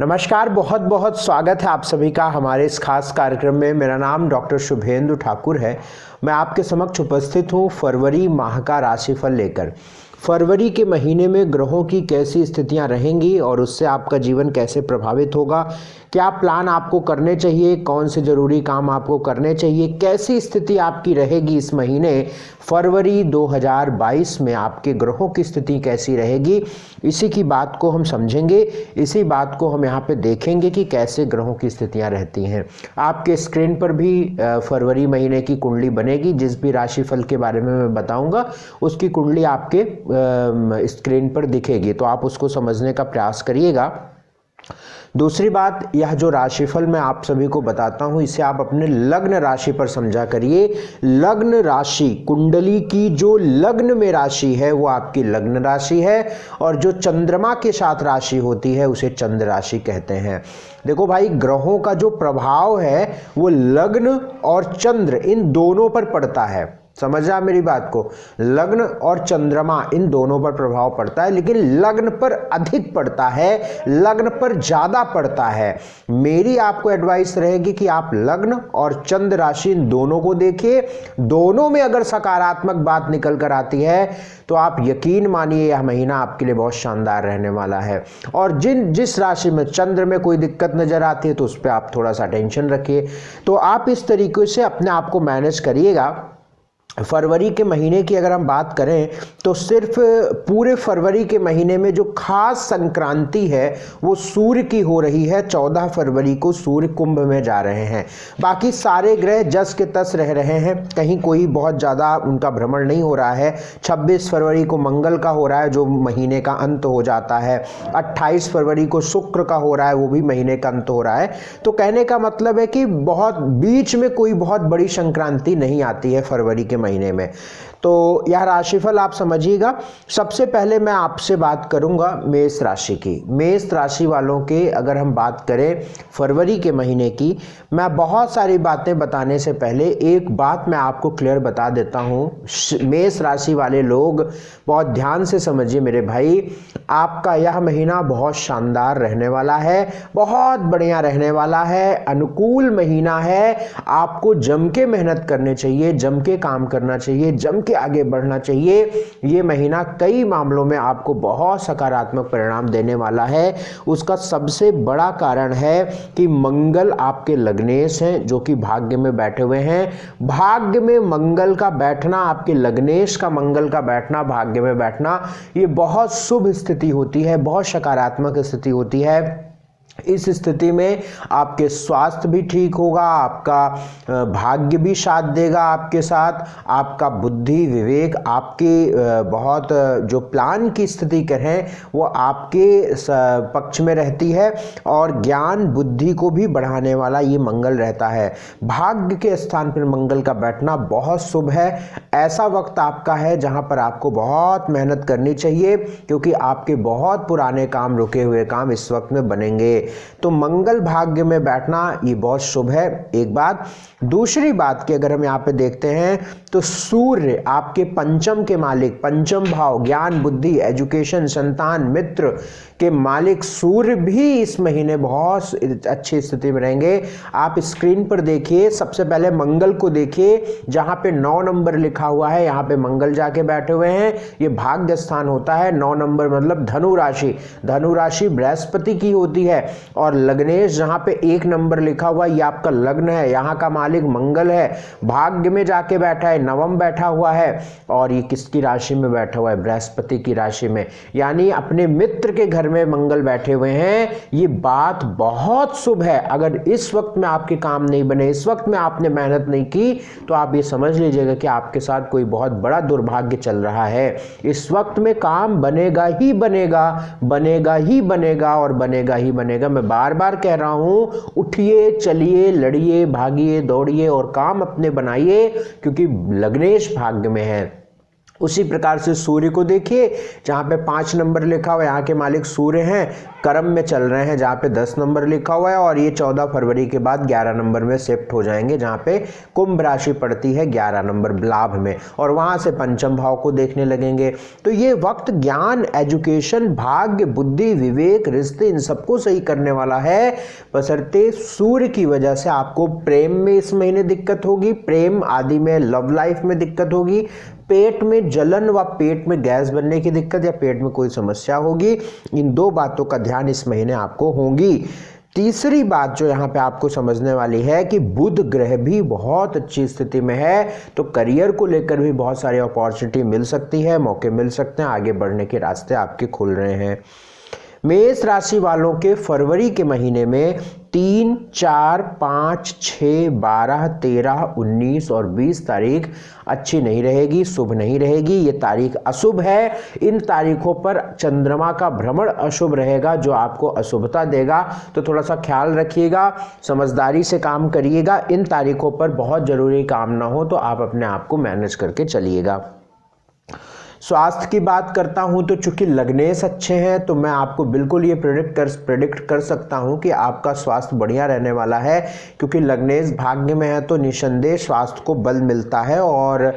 नमस्कार, बहुत बहुत स्वागत है आप सभी का हमारे इस खास कार्यक्रम में। मेरा नाम डॉक्टर शुभेंदु ठाकुर है। मैं आपके समक्ष उपस्थित हूँ फरवरी माह का राशिफल लेकर। फरवरी के महीने में ग्रहों की कैसी स्थितियां रहेंगी और उससे आपका जीवन कैसे प्रभावित होगा, क्या प्लान आपको करने चाहिए, कौन से जरूरी काम आपको करने चाहिए, कैसी स्थिति आपकी रहेगी इस महीने फरवरी 2022 में, आपके ग्रहों की स्थिति कैसी रहेगी, इसी की बात को हम समझेंगे। इसी बात को हम यहाँ पे देखेंगे कि कैसे ग्रहों की स्थितियाँ रहती हैं। आपके स्क्रीन पर भी फरवरी महीने की कुंडली बनेगी। जिस भी राशिफल के बारे में मैं बताऊंगा उसकी कुंडली आपके स्क्रीन पर दिखेगी, तो आप उसको समझने का प्रयास करिएगा। दूसरी बात, यह जो राशिफल मैं आप सभी को बताता हूं इसे आप अपने लग्न राशि पर समझा करिए। लग्न राशि, कुंडली की जो लग्न में राशि है वो आपकी लग्न राशि है, और जो चंद्रमा के साथ राशि होती है उसे चंद्र राशि कहते हैं। देखो भाई, ग्रहों का जो प्रभाव है वो लग्न और चंद्र इन दोनों पर पड़ता है। समझा मेरी बात को? लग्न और चंद्रमा इन दोनों पर प्रभाव पड़ता है, लेकिन लग्न पर अधिक पड़ता है, लग्न पर ज्यादा पड़ता है। मेरी आपको एडवाइस रहेगी कि आप लग्न और चंद्र राशि इन दोनों को देखिए। दोनों में अगर सकारात्मक बात निकल कर आती है तो आप यकीन मानिए यह महीना आपके लिए बहुत शानदार रहने वाला है। और जिस राशि में चंद्र में कोई दिक्कत नजर आती है तो उस पर आप थोड़ा सा टेंशन रखिए। तो आप इस तरीके से अपने आप को मैनेज करिएगा। फरवरी के महीने की अगर हम बात करें तो सिर्फ पूरे फरवरी के महीने में जो खास संक्रांति है वो सूर्य की हो रही है। 14 फरवरी को सूर्य कुंभ में जा रहे हैं। बाकी सारे ग्रह जस के तस रह रहे हैं, कहीं कोई बहुत ज़्यादा उनका भ्रमण नहीं हो रहा है। 26 फरवरी को मंगल का हो रहा है जो महीने का अंत हो जाता है। 28 फरवरी को शुक्र का हो रहा है, वो भी महीने का अंत हो रहा है। तो कहने का मतलब है कि बहुत बीच में कोई बहुत बड़ी संक्रांति नहीं आती है फरवरी के महीने में। तो यह राशिफल आप समझिएगा। सबसे पहले मैं आपसे बात करूंगा मेष राशि की। मेष राशि वालों के अगर हम बात करें फरवरी के महीने की, मैं बहुत सारी बातें बताने से पहले एक बात मैं आपको क्लियर बता देता हूं। मेष राशि वाले लोग बहुत ध्यान से समझिए मेरे भाई, आपका यह महीना बहुत शानदार रहने वाला है, बहुत बढ़िया रहने वाला है, अनुकूल महीना है। आपको जम के मेहनत करनी चाहिए, जम के काम करना चाहिए, जम के आगे बढ़ना चाहिए। ये महीना कई मामलों में आपको बहुत सकारात्मक परिणाम देने वाला है। उसका सबसे बड़ा कारण है कि मंगल आपके लग्नेश हैं जो कि भाग्य में बैठे हुए हैं। भाग्य में मंगल का बैठना, आपके लग्नेश का मंगल का बैठना, भाग्य में बैठना, ये बहुत शुभ स्थिति होती है, बहुत सकारात्मक स्थिति होती है। इस स्थिति में आपके स्वास्थ्य भी ठीक होगा, आपका भाग्य भी साथ देगा आपके साथ, आपका बुद्धि विवेक, आपके बहुत जो प्लान की स्थिति करें वो आपके पक्ष में रहती है, और ज्ञान बुद्धि को भी बढ़ाने वाला ये मंगल रहता है। भाग्य के स्थान पर मंगल का बैठना बहुत शुभ है। ऐसा वक्त आपका है जहां पर आपको बहुत मेहनत करनी चाहिए, क्योंकि आपके बहुत पुराने काम, रुके हुए काम इस वक्त में बनेंगे। तो मंगल भाग्य में बैठना ये बहुत शुभ है, एक बात। दूसरी बात कि अगर हम यहाँ पे देखते हैं तो सूर्य आपके पंचम के मालिक, पंचम भाव, ज्ञान बुद्धि एजुकेशन संतान मित्र के मालिक सूर्य भी इस महीने बहुत अच्छी स्थिति में रहेंगे। आप स्क्रीन पर देखिए, सबसे पहले मंगल को देखिए, जहां पे 9 नंबर लिखा हुआ है यहाँ पे मंगल जाके बैठे हुए हैं। ये भाग्य स्थान होता है। 9 नंबर मतलब धनु राशि, धनु राशि बृहस्पति की होती है। और लग्नेश जहां पे 1 नंबर लिखा हुआ है ये आपका लग्न है, यहाँ का मालिक मंगल है, भाग्य में जाके बैठा है, नवम बैठा हुआ है। और ये किसकी राशि में बैठा हुआ है? बृहस्पति की राशि में, यानी अपने मित्र के घर में मंगल बैठे हुए हैं। ये बात बहुत शुभ है। अगर इस वक्त में आपके काम नहीं बने, इस वक्त में आपने मेहनत नहीं की, तो आप ये समझ लीजिएगा कि आपके साथ कोई बहुत बड़ा दुर्भाग्य चल रहा है। इस वक्त में काम बनेगा ही बनेगा, बनेगा ही बनेगा और बनेगा ही बनेगा। मैं बार बार कह रहा हूं, उठिए, चलिए, लड़िए, भागिए, दौड़िए और काम अपने बनाइए, क्योंकि लग्नेश भाग्य में है। उसी प्रकार से सूर्य को देखिए, जहाँ पे 5 नंबर लिखा हुआ है यहाँ के मालिक सूर्य हैं, कर्म में चल रहे हैं जहाँ पे 10 नंबर लिखा हुआ है, और ये 14 फरवरी के बाद 11 नंबर में शिफ्ट हो जाएंगे जहाँ पे कुंभ राशि पड़ती है 11 नंबर लाभ में, और वहाँ से पंचम भाव को देखने लगेंगे। तो ये वक्त ज्ञान, एजुकेशन, भाग्य, बुद्धि, विवेक, रिश्ते, इन सबको सही करने वाला है। बशर्ते सूर्य की वजह से आपको प्रेम में इस महीने दिक्कत होगी, प्रेम आदि में, लव लाइफ में दिक्कत होगी, पेट में जलन व पेट में गैस बनने की दिक्कत या पेट में कोई समस्या होगी। इन 2 बातों का ध्यान इस महीने आपको होगी। तीसरी बात जो यहाँ पे आपको समझने वाली है कि बुध ग्रह भी बहुत अच्छी स्थिति में है, तो करियर को लेकर भी बहुत सारी अपॉर्चुनिटी मिल सकती है, मौके मिल सकते हैं, आगे बढ़ने के रास्ते आपके खुल रहे हैं। मेष राशि वालों के फरवरी के महीने में 3, 4, 5, 6, 12, 13, 19 और 20 तारीख अच्छी नहीं रहेगी, शुभ नहीं रहेगी। ये तारीख अशुभ है। इन तारीखों पर चंद्रमा का भ्रमण अशुभ रहेगा जो आपको अशुभता देगा, तो थोड़ा सा ख्याल रखिएगा, समझदारी से काम करिएगा। इन तारीखों पर बहुत जरूरी काम ना हो तो आप अपने आप को मैनेज करके चलिएगा। स्वास्थ्य की बात करता हूं तो चूंकि लग्नेश अच्छे हैं तो मैं आपको बिल्कुल ये प्रेडिक्ट कर सकता हूं कि आपका स्वास्थ्य बढ़िया रहने वाला है, क्योंकि लग्नेश भाग्य में है तो निसंदेह स्वास्थ्य को बल मिलता है और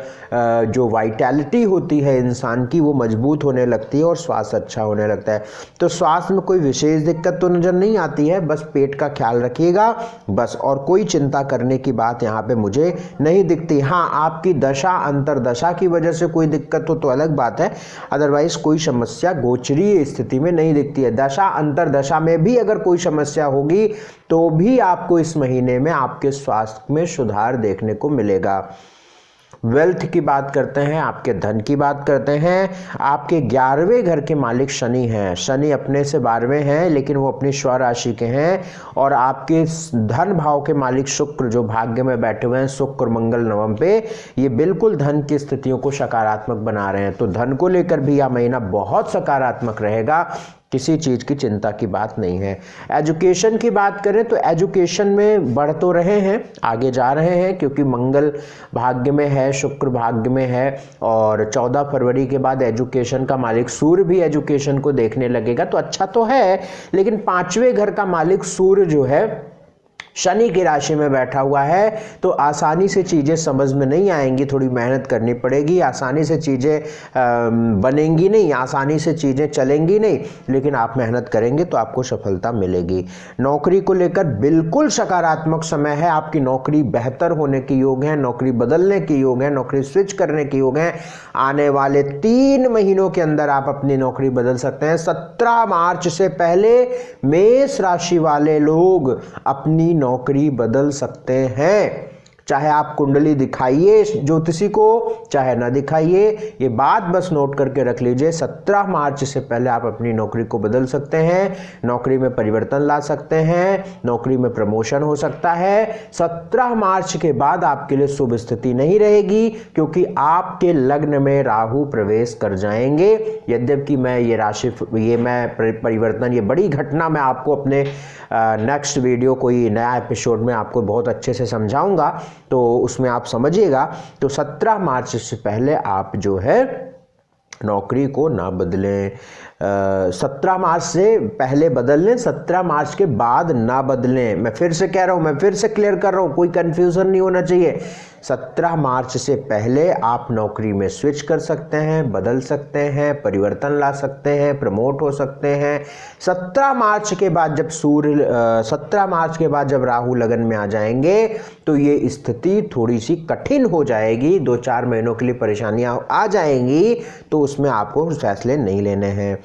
जो वाइटैलिटी होती है इंसान की वो मजबूत होने लगती है और स्वास्थ्य अच्छा होने लगता है। तो स्वास्थ्य में कोई विशेष दिक्कत तो नज़र नहीं आती है, बस पेट का ख्याल रखिएगा बस, और कोई चिंता करने की बात यहाँ पे मुझे नहीं दिखती। हाँ, आपकी दशा अंतरदशा की वजह से कोई दिक्कत हो तो अलग बात है, अदरवाइज कोई समस्या गोचरीय स्थिति में नहीं दिखती है। दशा अंतरदशा में भी अगर कोई समस्या होगी तो भी आपको इस महीने में आपके स्वास्थ्य में सुधार देखने को मिलेगा। वेल्थ की बात करते हैं, आपके धन की बात करते हैं। आपके 11वें घर के मालिक शनि हैं। शनि अपने से 12वें हैं लेकिन वो अपनी स्व राशि के हैं, और आपके धन भाव के मालिक शुक्र जो भाग्य में बैठे हुए हैं, शुक्र मंगल नवम पे, ये बिल्कुल धन की स्थितियों को सकारात्मक बना रहे हैं। तो धन को लेकर भी यह महीना बहुत सकारात्मक रहेगा, किसी चीज़ की चिंता की बात नहीं है। एजुकेशन की बात करें तो एजुकेशन में बढ़ तो रहे हैं, आगे जा रहे हैं, क्योंकि मंगल भाग्य में है, शुक्र भाग्य में है, और 14 फरवरी के बाद एजुकेशन का मालिक सूर्य भी एजुकेशन को देखने लगेगा, तो अच्छा तो है। लेकिन 5वें घर का मालिक सूर्य जो है शनि की राशि में बैठा हुआ है, तो आसानी से चीज़ें समझ में नहीं आएंगी, थोड़ी मेहनत करनी पड़ेगी, आसानी से चीज़ें बनेंगी नहीं, आसानी से चीज़ें चलेंगी नहीं, लेकिन आप मेहनत करेंगे तो आपको सफलता मिलेगी। नौकरी को लेकर बिल्कुल सकारात्मक समय है, आपकी नौकरी बेहतर होने के योग है, नौकरी बदलने के योग है, नौकरी स्विच करने के योग है। आने वाले 3 महीनों के अंदर आप अपनी नौकरी बदल सकते हैं। 17 मार्च से पहले मेष राशि वाले लोग अपनी नौकरी बदल सकते हैं। चाहे आप कुंडली दिखाइए ज्योतिषी को, चाहे ना दिखाइए, ये बात बस नोट करके रख लीजिए। 17 मार्च से पहले आप अपनी नौकरी को बदल सकते हैं, नौकरी में परिवर्तन ला सकते हैं, नौकरी में प्रमोशन हो सकता है। 17 मार्च के बाद आपके लिए शुभ स्थिति नहीं रहेगी, क्योंकि आपके लग्न में राहु प्रवेश कर जाएंगे। यद्यपि मैं ये राशि, ये मैं परिवर्तन, ये बड़ी घटना मैं आपको अपने नेक्स्ट वीडियो, कोई नया एपिसोड में आपको बहुत अच्छे से समझाऊंगा, तो उसमें आप समझिएगा। तो 17 मार्च से पहले आप जो है नौकरी को ना बदलें। 17 मार्च से पहले बदल लें, 17 मार्च के बाद ना बदलें। मैं फिर से कह रहा हूँ, मैं फिर से क्लियर कर रहा हूँ, कोई कंफ्यूजन नहीं होना चाहिए। 17 मार्च से पहले आप नौकरी में स्विच कर सकते हैं, बदल सकते हैं, परिवर्तन ला सकते हैं, प्रमोट हो सकते हैं। 17 मार्च के बाद जब 17 मार्च के बाद जब राहु लगन में आ जाएंगे तो ये स्थिति थोड़ी सी कठिन हो जाएगी, 2-4 महीनों के लिए परेशानियां आ जाएंगी, तो उसमें आपको फैसले नहीं लेने हैं।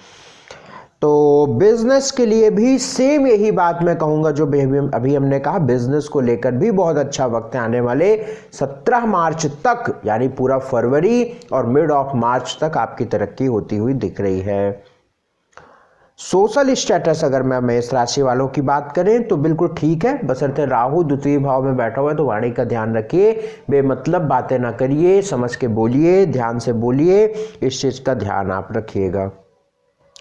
तो बिजनेस के लिए भी सेम यही बात मैं कहूँगा जो अभी हमने कहा, बिजनेस को लेकर भी बहुत अच्छा वक्त है आने वाले 17 मार्च तक, यानी पूरा फरवरी और मिड ऑफ मार्च तक आपकी तरक्की होती हुई दिख रही है। सोशल स्टेटस अगर मैं मेष राशि वालों की बात करें तो बिल्कुल ठीक है, बशर्ते राहु द्वितीय भाव में बैठा हुआ है, तो वाणी का ध्यान रखिए, बेमतलब बातें ना करिए, समझ के बोलिए, ध्यान से बोलिए, इस चीज़ का ध्यान आप रखिएगा।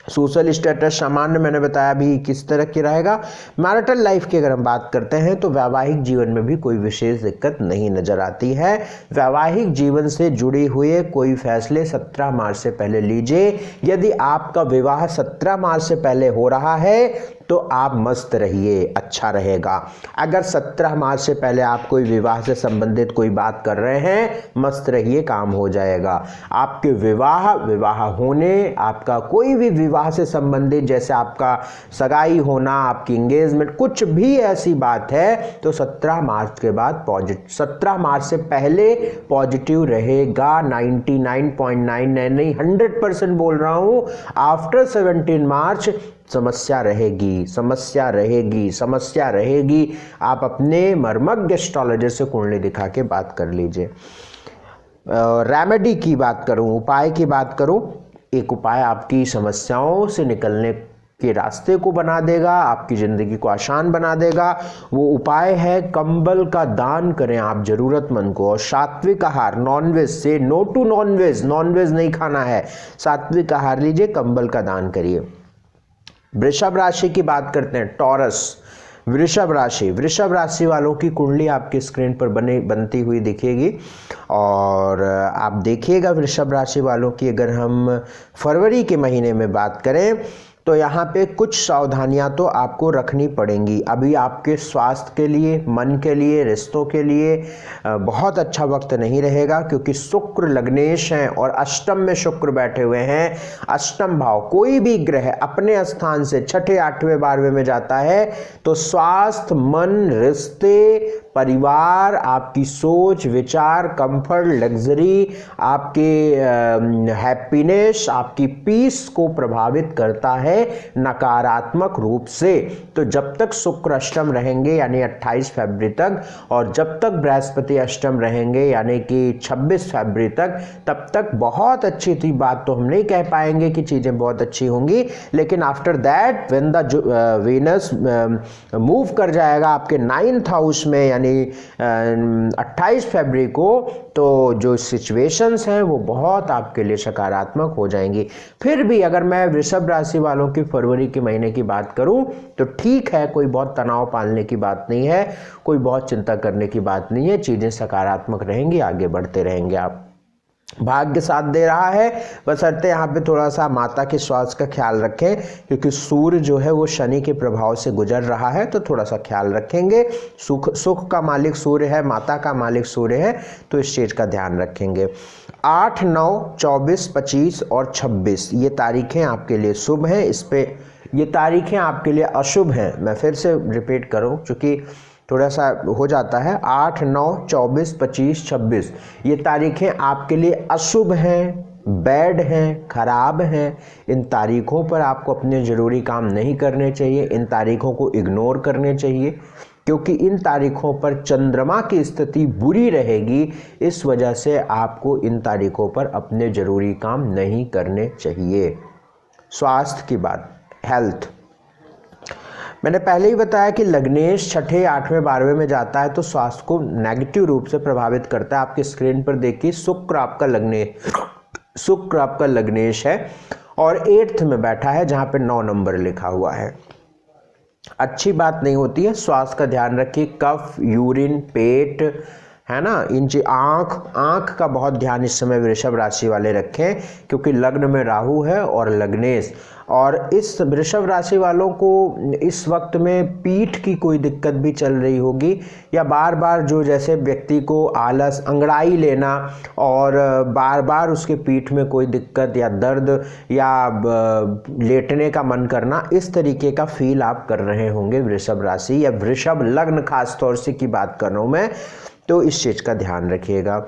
सोशल स्टेटस सामान्य, मैंने बताया भी किस तरह की रहेगा। मैरिटल लाइफ की अगर हम बात करते हैं तो वैवाहिक जीवन में भी कोई विशेष दिक्कत नहीं नजर आती है। वैवाहिक जीवन से जुड़े हुए कोई फैसले 17 मार्च से पहले लीजिए। यदि आपका विवाह 17 मार्च से पहले हो रहा है तो आप मस्त रहिए, अच्छा रहेगा। अगर 17 मार्च से पहले आप कोई विवाह से संबंधित कोई बात कर रहे हैं, मस्त रहिए, काम हो जाएगा। आपके विवाह होने, आपका कोई भी विवाह से संबंधित, जैसे आपका सगाई होना, आपकी एंगेजमेंट, कुछ भी ऐसी बात है तो 17 मार्च के बाद 17 मार्च से पहले पॉजिटिव रहेगा। 99.99 नहीं, 100% बोल रहा हूं। आफ्टर 17 मार्च समस्या रहेगी, समस्या रहेगी, समस्या रहेगी। आप अपने मर्मज्ञ एस्ट्रोलॉजर से कुंडली दिखा के बात कर लीजिए। रेमेडी की बात करूं, उपाय की बात करूं, एक उपाय आपकी समस्याओं से निकलने के रास्ते को बना देगा, आपकी ज़िंदगी को आसान बना देगा। वो उपाय है कंबल का दान करें आप ज़रूरतमंद को। और सात्विक आहार, नॉनवेज से नो टू नॉनवेज, नॉनवेज नहीं खाना है, सात्विक आहार लीजिए, कंबल का दान करिए। वृषभ राशि की बात करते हैं, टॉरस। वृषभ राशि वालों की कुंडली आपकी स्क्रीन पर बनती हुई दिखेगी। और आप देखिएगा वृषभ राशि वालों की, अगर हम फरवरी के महीने में बात करें तो यहाँ पे कुछ सावधानियां तो आपको रखनी पड़ेंगी। अभी आपके स्वास्थ्य के लिए, मन के लिए, रिश्तों के लिए बहुत अच्छा वक्त नहीं रहेगा, क्योंकि शुक्र लग्नेश हैं और अष्टम में शुक्र बैठे हुए हैं। अष्टम भाव, कोई भी ग्रह अपने स्थान से 6ठे, 8वें, 12वें में जाता है तो स्वास्थ्य, मन, रिश्ते, परिवार, आपकी सोच, विचार, कंफर्ट, लग्जरी, आपके हैप्पीनेस, आपकी पीस को प्रभावित करता है नकारात्मक रूप से। तो जब तक शुक्र अष्टम रहेंगे यानी 28 फरवरी तक, और जब तक बृहस्पति अष्टम रहेंगे यानी कि 26 फरवरी तक, तब तक बहुत अच्छी थी। बात तो हम नहीं कह पाएंगे कि चीज़ें बहुत अच्छी होंगी, लेकिन after that when the Venus move कर जाएगा आपके 9th हाउस में यानी 28 फरवरी को, तो जो सिचुएशंस हैं वो बहुत आपके लिए सकारात्मक हो जाएंगी। फिर भी अगर मैं वृषभ राशि वालों की फरवरी के महीने की बात करूं तो ठीक है, कोई बहुत तनाव पालने की बात नहीं है, कोई बहुत चिंता करने की बात नहीं है, चीज़ें सकारात्मक रहेंगी, आगे बढ़ते रहेंगे आप। भाग्य साथ दे रहा है, बशर्ते यहाँ पे थोड़ा सा माता के स्वास्थ्य का ख्याल रखें, क्योंकि सूर्य जो है वो शनि के प्रभाव से गुजर रहा है, तो थोड़ा सा ख्याल रखेंगे। सुख का मालिक सूर्य है, माता का मालिक सूर्य है, तो इस चीज़ का ध्यान रखेंगे। 8, 9, 24, 25 और 26 ये तारीखें आपके लिए शुभ हैं। इस पे ये तारीखें आपके लिए अशुभ हैं। मैं फिर से रिपीट करूँ क्योंकि थोड़ा सा हो जाता है। 8, 9, 24, 25, 26 ये तारीखें आपके लिए अशुभ हैं, बैड हैं, खराब हैं। इन तारीखों पर आपको अपने ज़रूरी काम नहीं करने चाहिए, इन तारीखों को इग्नोर करने चाहिए, क्योंकि इन तारीखों पर चंद्रमा की स्थिति बुरी रहेगी। इस वजह से आपको इन तारीखों पर अपने ज़रूरी काम नहीं करने चाहिए। स्वास्थ्य की बात, हेल्थ, मैंने पहले ही बताया कि लग्नेश 6ठे, 8वें, 12वें में जाता है तो स्वास्थ्य को नेगेटिव रूप से प्रभावित करता है। आपकी स्क्रीन पर देखिए शुक्र आपका लग्नेश है और 8th में बैठा है जहां पे 9 नंबर लिखा हुआ है। अच्छी बात नहीं होती है, स्वास्थ्य का ध्यान रखिए। कफ, यूरिन, पेट, है ना, आँख का बहुत ध्यान इस समय वृषभ राशि वाले रखें, क्योंकि लग्न में राहु है और लग्नेश। और इस वृषभ राशि वालों को इस वक्त में पीठ की कोई दिक्कत भी चल रही होगी, या बार बार जो जैसे व्यक्ति को आलस, अंगड़ाई लेना और बार बार उसके पीठ में कोई दिक्कत या दर्द या लेटने का मन करना, इस तरीके का फील आप कर रहे होंगे वृषभ राशि या वृषभ लग्न खास तौर से की बात कर रहा हूँ मैं, तो इस चीज़ का ध्यान रखिएगा।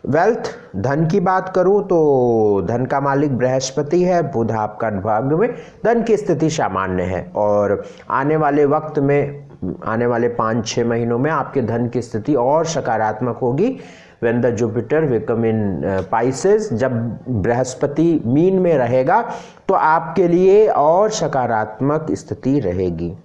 वेल्थ, धन की बात करूं तो धन का मालिक बृहस्पति है, बुध आपका भाग्य में, धन की स्थिति सामान्य है और आने वाले वक्त में, आने वाले 5-6 महीनों में आपके धन की स्थिति और सकारात्मक होगी। When the Jupiter become in Pisces, जब बृहस्पति मीन में रहेगा तो आपके लिए और सकारात्मक स्थिति रहेगी।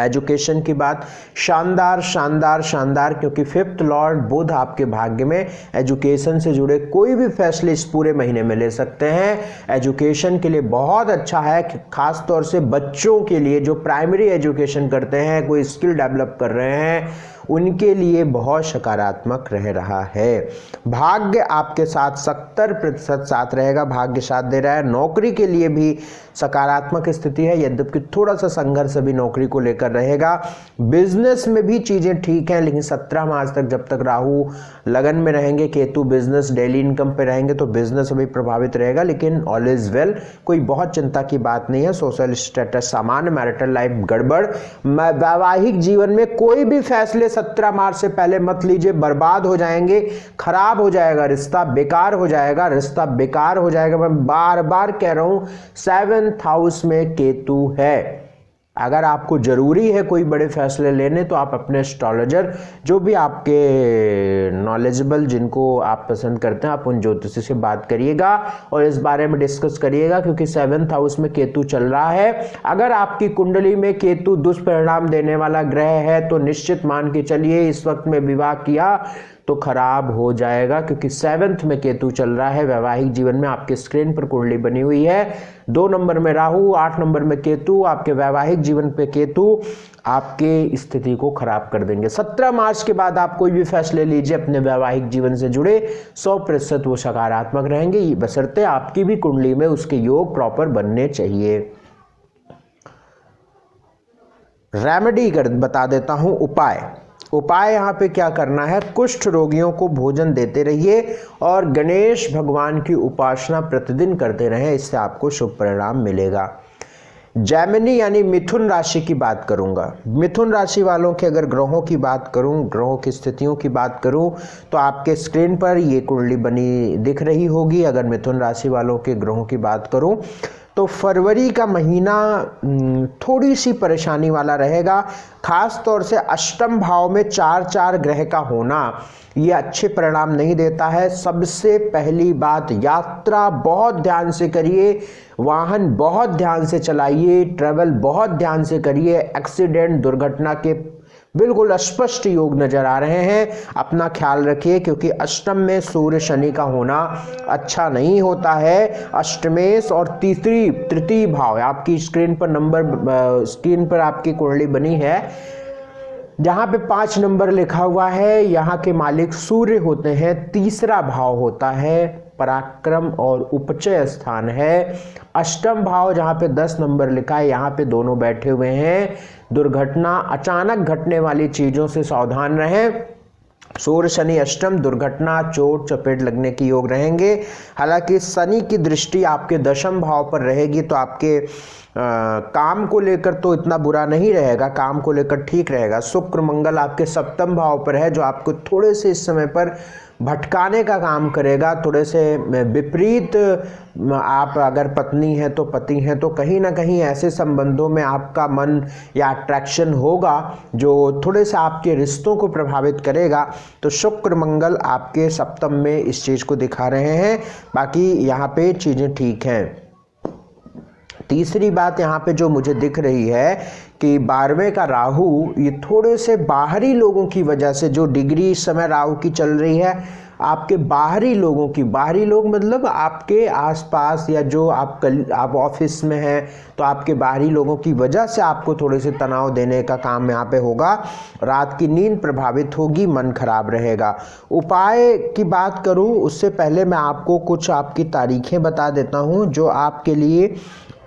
एजुकेशन की बात, शानदार शानदार शानदार, क्योंकि फिफ्थ लॉर्ड बुध आपके भाग्य में, एजुकेशन से जुड़े कोई भी फैसले इस पूरे महीने में ले सकते हैं। एजुकेशन के लिए बहुत अच्छा है, खास तौर से बच्चों के लिए जो प्राइमरी एजुकेशन करते हैं, कोई स्किल डेवलप कर रहे हैं, उनके लिए बहुत सकारात्मक रह रहा है। भाग्य आपके साथ 70% साथ रहेगा, भाग्य साथ दे रहा है। नौकरी के लिए भी सकारात्मक स्थिति है, यद्यपि थोड़ा सा संघर्ष भी नौकरी को लेकर रहेगा। बिजनेस में भी चीजें ठीक हैं, लेकिन 17 मार्च तक जब तक राहु लगन में रहेंगे, केतु बिजनेस डेली इनकम पे रहेंगे, तो बिजनेस अभी प्रभावित रहेगा, लेकिन ऑल इज वेल, कोई बहुत चिंता की बात नहीं है। सोशल स्टेटस सामान्य, मैरिटल लाइफ गड़बड़। वैवाहिक जीवन में कोई भी फैसले 17 मार्च से पहले मत लीजिए, बर्बाद हो जाएंगे, खराब हो जाएगा रिश्ता, बेकार हो जाएगा रिश्ता, बेकार हो जाएगा। मैं बार बार कह रहा हूं, 7th हाउस में केतु है। अगर आपको जरूरी है कोई बड़े फैसले लेने, तो आप अपने एस्ट्रोलॉजर, जो भी आपके नॉलेजेबल, जिनको आप पसंद करते हैं, आप उन ज्योतिषी से बात करिएगा और इस बारे में डिस्कस करिएगा, क्योंकि 7th हाउस में केतु चल रहा है। अगर आपकी कुंडली में केतु दुष्परिणाम देने वाला ग्रह है, तो निश्चित मान के चलिए इस वक्त में विवाह किया तो खराब हो जाएगा, क्योंकि 7th में केतु चल रहा है। वैवाहिक जीवन में आपके स्क्रीन पर कुंडली बनी हुई है, 2 नंबर में राहु, 8 नंबर में केतु, आपके वैवाहिक जीवन पे केतु आपके स्थिति को खराब कर देंगे। 17 मार्च के बाद आप कोई भी फैसले लीजिए अपने वैवाहिक जीवन से जुड़े, 100% वो सकारात्मक रहेंगे, बशर्ते आपकी भी कुंडली में उसके योग प्रॉपर बनने चाहिए। रेमेडी बता देता हूं, उपाय यहाँ पे क्या करना है, कुष्ठ रोगियों को भोजन देते रहिए और गणेश भगवान की उपासना प्रतिदिन करते रहें, इससे आपको शुभ परिणाम मिलेगा। जैमिनी यानी मिथुन राशि की बात करूंगा। मिथुन राशि वालों के अगर ग्रहों की बात करूं, ग्रहों की स्थितियों की बात करूं, तो आपके स्क्रीन पर ये कुंडली बनी दिख रही होगी। अगर मिथुन राशि वालों के ग्रहों की बात करूं, तो फरवरी का महीना थोड़ी सी परेशानी वाला रहेगा, खास तौर से अष्टम भाव में 4 ग्रह का होना ये अच्छे परिणाम नहीं देता है। सबसे पहली बात, यात्रा बहुत ध्यान से करिए, वाहन बहुत ध्यान से चलाइए, ट्रैवल बहुत ध्यान से करिए। एक्सीडेंट, दुर्घटना के बिल्कुल स्पष्ट योग नजर आ रहे हैं, अपना ख्याल रखिए, क्योंकि अष्टम में सूर्य शनि का होना अच्छा नहीं होता है। अष्टमेश और तृतीय भाव, आपकी स्क्रीन पर आपकी कुंडली बनी है, जहां पे 5 नंबर लिखा हुआ है, यहाँ के मालिक सूर्य होते हैं। तीसरा भाव होता है पराक्रम और उपचय स्थान है। अष्टम भाव जहाँ पे 10 नंबर लिखा है, यहाँ पे दोनों बैठे हुए हैं। दुर्घटना, अचानक घटने वाली चीजों से सावधान रहें। सूर्य शनि अष्टम, दुर्घटना, चोट चपेट लगने की योग रहेंगे। हालांकि शनि की दृष्टि आपके 10th भाव पर रहेगी, तो आपके काम को लेकर तो इतना बुरा नहीं रहेगा, काम को लेकर ठीक रहेगा। शुक्र मंगल आपके 7th भाव पर है, जो आपको थोड़े से इस समय पर भटकाने का काम करेगा, थोड़े से विपरीत। आप अगर पत्नी है तो पति है, तो कहीं ना कहीं ऐसे संबंधों में आपका मन या अट्रैक्शन होगा जो थोड़े से आपके रिश्तों को प्रभावित करेगा। तो शुक्र मंगल आपके 7th में इस चीज़ को दिखा रहे हैं, बाकी यहाँ पे चीज़ें ठीक हैं। तीसरी बात यहाँ पे जो मुझे दिख रही है कि 12वें का राहु, ये थोड़े से बाहरी लोगों की वजह से, जो डिग्री इस समय राहु की चल रही है, आपके बाहरी लोगों की, बाहरी लोग मतलब आपके आसपास या जो आप ऑफिस में हैं, तो आपके बाहरी लोगों की वजह से आपको थोड़े से तनाव देने का काम यहाँ पे होगा। रात की नींद प्रभावित होगी, मन खराब रहेगा। उपाय की बात करूँ उससे पहले मैं आपको कुछ आपकी तारीखें बता देता हूँ जो आपके लिए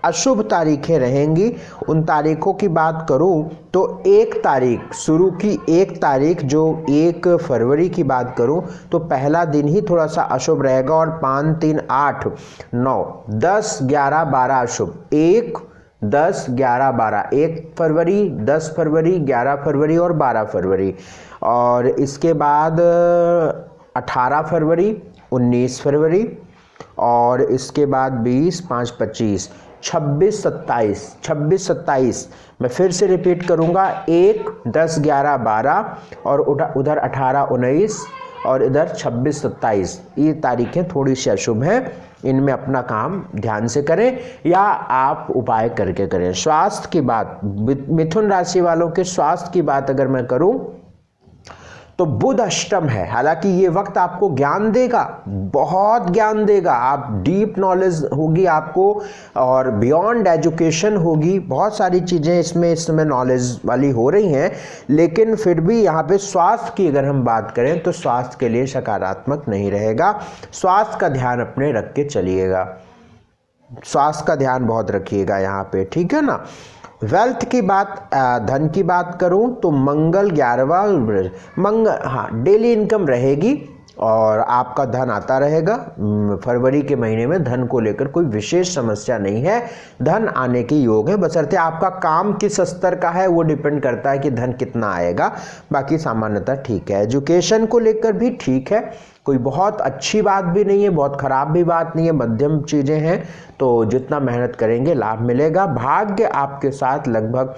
अशुभ तारीखें रहेंगी। उन तारीखों की बात करूं तो 1 तारीख शुरू की, 1 तारीख जो 1 फरवरी की बात करूं तो पहला दिन ही थोड़ा सा अशुभ रहेगा, और 5, 3, 8, 9, 10, 11, 12 अशुभ। 1, 10, 11, 12, 1 फरवरी, 10 फरवरी, 11 फरवरी और 12 फरवरी। और इसके बाद 18 फरवरी, 19 फरवरी, और इसके बाद 20, 5, 25, 26, 27। मैं फिर से रिपीट करूंगा, 1, 10, 11, 12 और उधर 18, 19 और इधर 26, 27। ये तारीखें थोड़ी सी अशुभ हैं, इनमें अपना काम ध्यान से करें या आप उपाय करके करें। स्वास्थ्य की बात, मिथुन राशि वालों के स्वास्थ्य की बात अगर मैं करूं तो बुध अष्टम है। हालांकि ये वक्त आपको ज्ञान देगा, बहुत ज्ञान देगा, आप डीप नॉलेज होगी आपको और बियॉन्ड एजुकेशन होगी, बहुत सारी चीज़ें इसमें इस समय नॉलेज वाली हो रही हैं। लेकिन फिर भी यहाँ पे स्वास्थ्य की अगर हम बात करें तो स्वास्थ्य के लिए सकारात्मक नहीं रहेगा। स्वास्थ्य का ध्यान अपने रख के चलिएगा, स्वास्थ्य का ध्यान बहुत रखिएगा यहाँ पे, ठीक है ना। वेल्थ की बात, धन की बात करूं तो मंगल 11वां, मंगल, हाँ, डेली इनकम रहेगी और आपका धन आता रहेगा। फरवरी के महीने में धन को लेकर कोई विशेष समस्या नहीं है, धन आने के योग है, बशर्ते आपका काम किस स्तर का है वो डिपेंड करता है कि धन कितना आएगा। बाकी सामान्यतः ठीक है। एजुकेशन को लेकर भी ठीक है, कोई बहुत अच्छी बात भी नहीं है, बहुत खराब भी बात नहीं है, मध्यम चीज़ें हैं। तो जितना मेहनत करेंगे लाभ मिलेगा। भाग्य आपके साथ लगभग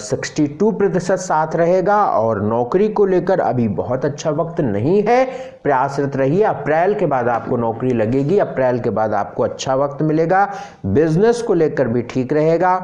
62% साथ रहेगा और नौकरी को लेकर अभी बहुत अच्छा वक्त नहीं है, प्रयासरत रहिए। अप्रैल के बाद आपको नौकरी लगेगी, अप्रैल के बाद आपको अच्छा वक्त मिलेगा। बिजनेस को लेकर भी ठीक रहेगा,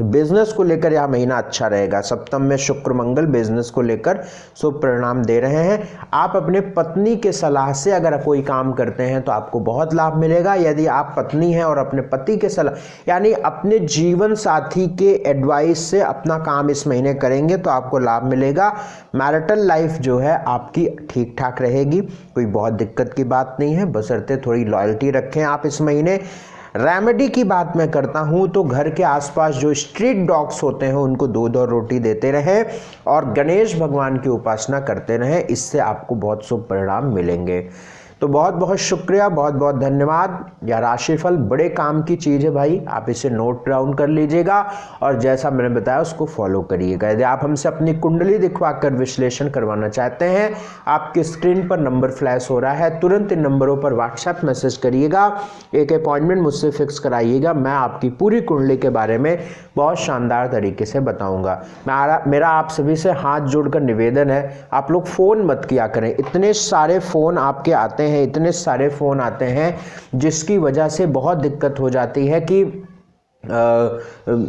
बिजनेस को लेकर यह महीना अच्छा रहेगा। सप्तम में शुक्र मंगल बिजनेस को लेकर शुभ परिणाम दे रहे हैं। आप अपने पत्नी के सलाह से अगर कोई काम करते हैं तो आपको बहुत लाभ मिलेगा। यदि आप पत्नी हैं और अपने पति के सलाह यानी अपने जीवन साथी के एडवाइस से अपना काम इस महीने करेंगे तो आपको लाभ मिलेगा। मैरिटल लाइफ जो है आपकी ठीक ठाक रहेगी, कोई बहुत दिक्कत की बात नहीं है, बशर्ते थोड़ी लॉयल्टी रखें आप इस महीने। रेमेडी की बात मैं करता हूं तो घर के आसपास जो स्ट्रीट डॉग्स होते हैं उनको दूध और रोटी देते रहें और गणेश भगवान की उपासना करते रहें, इससे आपको बहुत शुभ परिणाम मिलेंगे। तो बहुत बहुत शुक्रिया, बहुत बहुत धन्यवाद। यह राशिफल बड़े काम की चीज़ है भाई, आप इसे नोट डाउन कर लीजिएगा और जैसा मैंने बताया उसको फॉलो करिएगा। यदि आप हमसे अपनी कुंडली दिखवाकर विश्लेषण करवाना चाहते हैं, आपके स्क्रीन पर नंबर फ्लैश हो रहा है, तुरंत इन नंबरों पर व्हाट्सएप मैसेज करिएगा, एक अपॉइंटमेंट मुझसे फिक्स कराइएगा। मैं आपकी पूरी कुंडली के बारे में बहुत शानदार तरीके से बताऊँगा। मेरा आप सभी से हाथ जोड़कर निवेदन है, आप लोग फ़ोन मत किया करें। इतने सारे फ़ोन आपके आते हैं, इतने सारे फ़ोन आते हैं जिसकी वजह से बहुत दिक्कत हो जाती है कि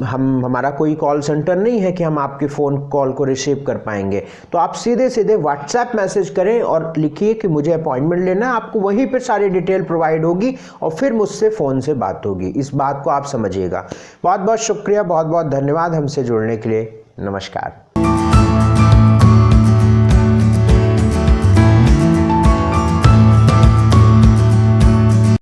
हमारा कोई कॉल सेंटर नहीं है कि हम आपके फ़ोन कॉल को रिसीव कर पाएंगे। तो आप सीधे सीधे व्हाट्सएप मैसेज करें और लिखिए कि मुझे अपॉइंटमेंट लेना है, आपको वहीं पे सारी डिटेल प्रोवाइड होगी और फिर मुझसे फ़ोन से बात होगी। इस बात को आप समझिएगा। बहुत बहुत शुक्रिया, बहुत बहुत धन्यवाद हमसे जुड़ने के लिए। नमस्कार।